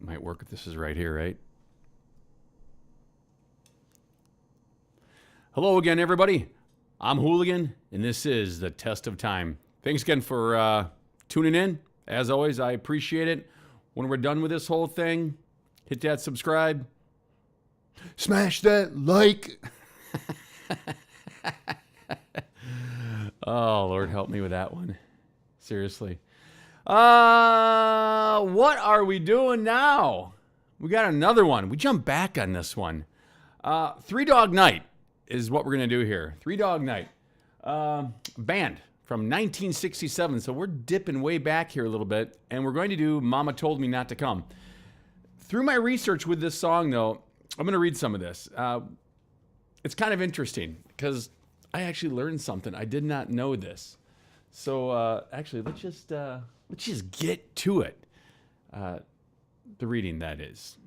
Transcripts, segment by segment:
Might work if this is right here, right? Hello again, everybody. I'm Hooligan, and this is the Test of Time. Thanks again for tuning in. As always, I appreciate it. When we're done with this whole thing, hit that subscribe. Smash that like. Oh, Lord, help me with that one. Seriously. What are we doing now? We got another one. We jumped back on this one. Three Dog Night is what we're going to do here. Three Dog Night. Band from 1967. So we're dipping way back here a little bit. And we're going to do Mama Told Me Not to Come. Through my research with this song, though, I'm going to read some of this. It's kind of interesting because I actually learned something. I did not know this. So actually, let's just get to it. The reading, that is.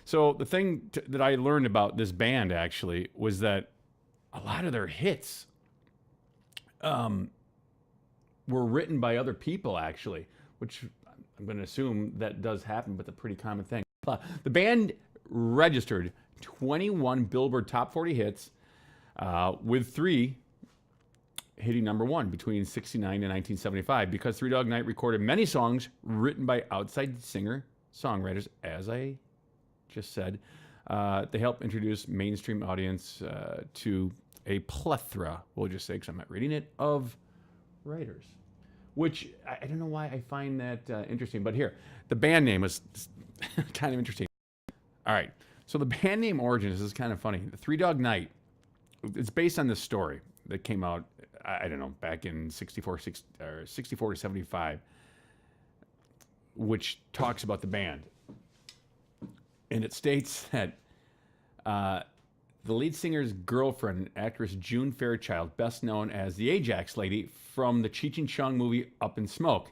So the thing that I learned about this band actually was that a lot of their hits were written by other people actually, which I'm going to assume that does happen, but it's a pretty common thing. The band registered 21 Billboard Top 40 hits, with 3 hitting number 1 between 69 and 1975, because Three Dog Night recorded many songs written by outside singer-songwriters, as I just said. They helped introduce mainstream audience to a plethora, we'll just say, because I'm not reading it, of writers. Which, I don't know why I find that interesting, but here, the band name was kind of interesting. All right, so the band name origin, this is kind of funny. The Three Dog Night, it's based on this story that came out, I don't know, back in 64 to 75, which talks about the band. And it states that the lead singer's girlfriend, actress June Fairchild, best known as the Ajax lady from the Cheech and Chong movie Up in Smoke.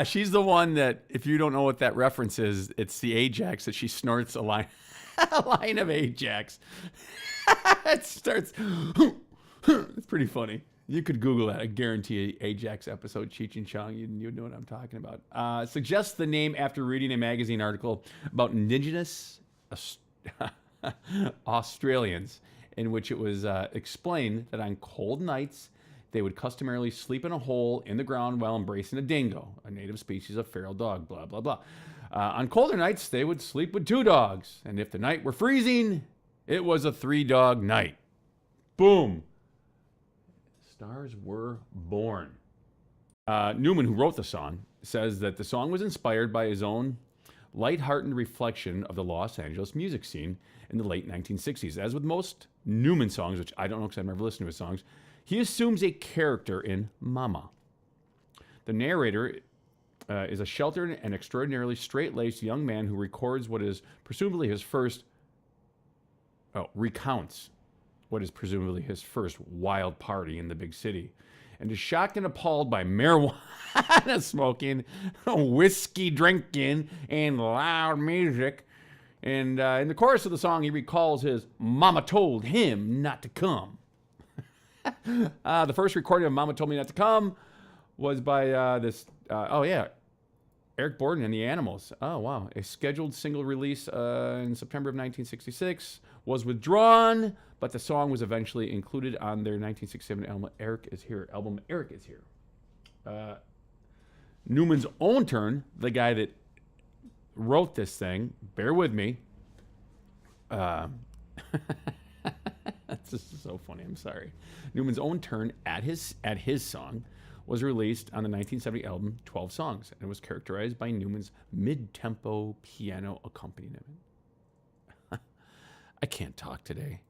She's the one that, if you don't know what that reference is, it's the Ajax that she snorts a line of Ajax. It starts. It's pretty funny. You could Google that. I guarantee Ajax episode, Cheech and Chong. You'd know what I'm talking about. Suggests the name after reading a magazine article about indigenous Australians, in which it was explained that on cold nights, they would customarily sleep in a hole in the ground while embracing a dingo, a native species of feral dog, blah, blah, blah. On colder nights, they would sleep with 2 dogs. And if the night were freezing, it was a 3-dog night. Boom. Stars were born. Newman, who wrote the song, says that the song was inspired by his own lighthearted reflection of the Los Angeles music scene in the late 1960s. As with most Newman songs, which I don't know because I've never listened to his songs, he assumes a character in Mama. The narrator is a sheltered and extraordinarily straight-laced young man who records what is presumably his first, recounts what is presumably his first wild party in the big city, and is shocked and appalled by marijuana smoking, whiskey drinking, and loud music. And in the chorus of the song, he recalls his mama told him not to come. The first recording of Mama Told Me Not to Come was by Eric Borden and the Animals. Oh, wow. A scheduled single release in September of 1966 was withdrawn, but the song was eventually included on their 1967 album, Eric Is Here. Newman's own turn, the guy that wrote this thing, bear with me. This is so funny, I'm sorry. Newman's own turn at his song was released on the 1970 album 12 Songs, and it was characterized by Newman's mid-tempo piano accompaniment. I can't talk today.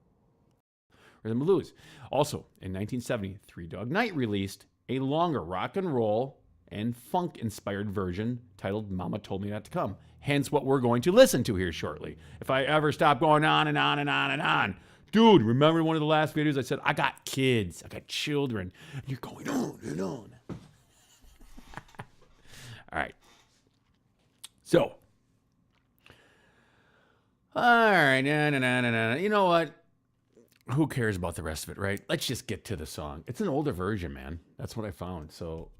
Rhythm and Blues. Also, in 1970, Three Dog Night released a longer rock and roll and funk-inspired version titled Mama Told Me Not to Come. Hence what we're going to listen to here shortly. If I ever stop going on and on and on and on. Dude, remember one of the last videos I said, I got kids, I got children, and you're going on and on. All right. So, all right, you know what? Who cares about the rest of it, right? Let's just get to the song. It's an older version, man. That's what I found. So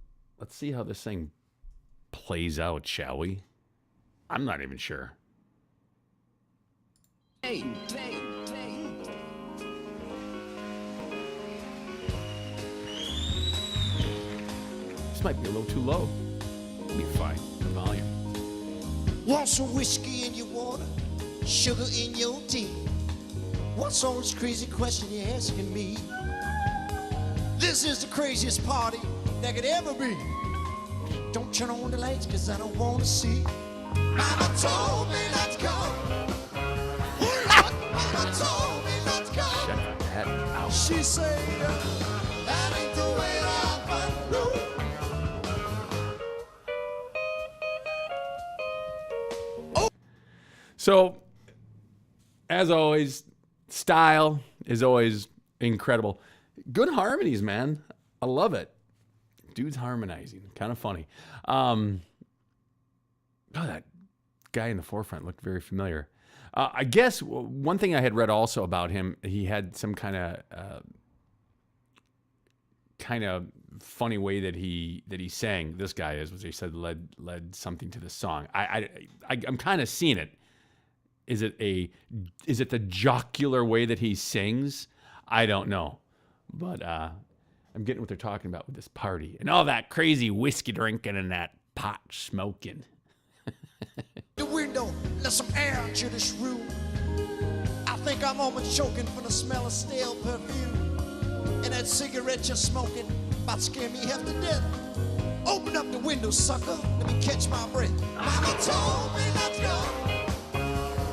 let's see how this thing plays out, shall we? I'm not even sure. Hey. This might be a little too low. It'll be fine. The volume. Want some whiskey in your water, sugar in your tea? What's all this crazy question you're asking me? This is the craziest party that could ever be. Don't turn on the lights, cause I don't wanna see. Mama told me not to go. Mama told me not to go. Check that out. She said, that ain't the way I roll. So, as always, style is always incredible. Good harmonies, man. I love it. Dude's harmonizing. Kind of funny. Oh, that guy in the forefront looked very familiar. I guess one thing I had read also about him, he had some kind of funny way that he sang. This guy is, what he said, led something to the song. I'm kind of seeing it. Is it the jocular way that he sings? I don't know, but I'm getting what they're talking about with this party and all that crazy whiskey drinking and that pot smoking. The window, let some air into this room. I think I'm almost choking from the smell of stale perfume. And that cigarette you're smoking about to scare me half to death. Open up the window, sucker. Let me catch my breath. Mama told me not to go.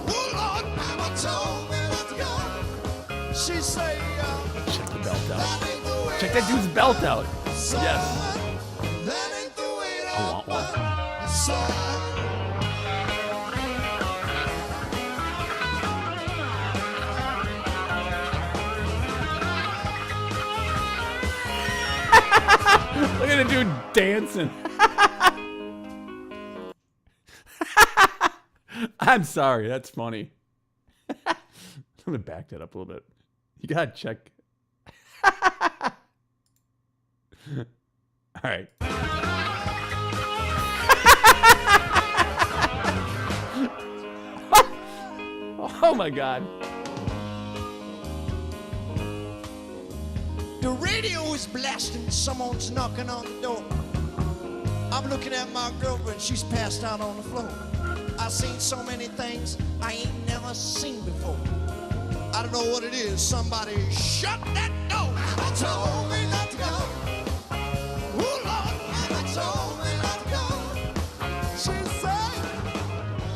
Oh, Lord, Mama told me not to go. She say, Check the belt out. that ain't the way Check that dude's belt out. son, Yes. that ain't the way I want one. son. Look at the dude dancing. I'm sorry, that's funny. I'm gonna back that up a little bit. You gotta check. All right. Oh my God. The radio is blasting, someone's knocking on the door. I'm looking at my girlfriend, she's passed out on the floor. I've seen so many things I ain't never seen before. I don't know what it is, somebody shut that door. Mama told me not to go. Oh Lord, Mama told me not to go. She said,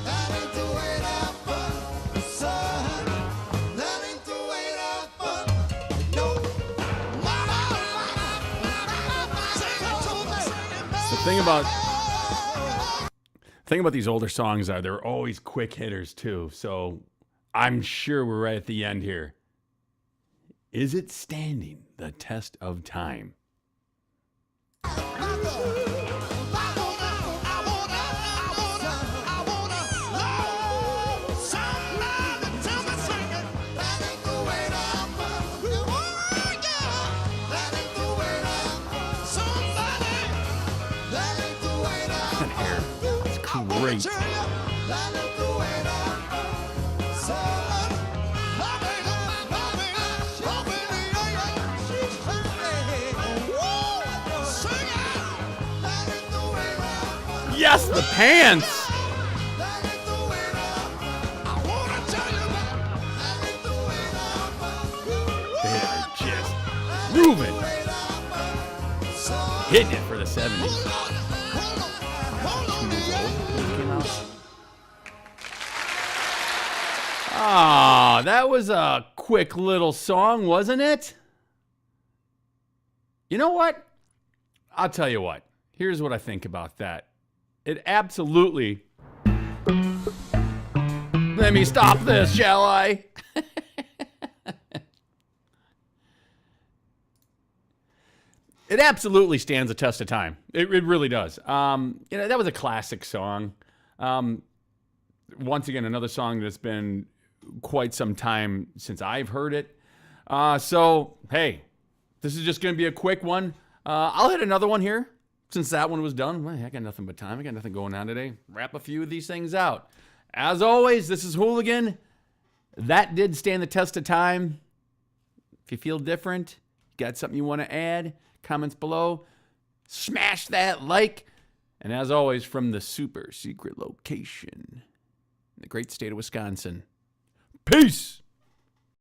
that ain't the way that fun, son. That ain't the way that fun. No. The thing about these older songs are they're always quick hitters too. So I'm sure we're right at the end here. Is it standing the test of time? Great. Yes, the pants. They are just moving. Hitting it for the 70s. Ah, that was a quick little song, wasn't it? You know what? I'll tell you what. Here's what I think about that. It absolutely... Let me stop this, shall I? It absolutely stands the test of time. It really does. That was a classic song. Once again, another song that's been quite some time since I've heard it. So, hey, this is just going to be a quick one. I'll hit another one here since that one was done, well, I got nothing but time. I got nothing going on today. Wrap a few of these things out. As always, this is Hooligan. That did stand the test of time. If you feel different, got something you want to add, comments below. Smash that like. And as always, from the super secret location in the great state of Wisconsin, peace!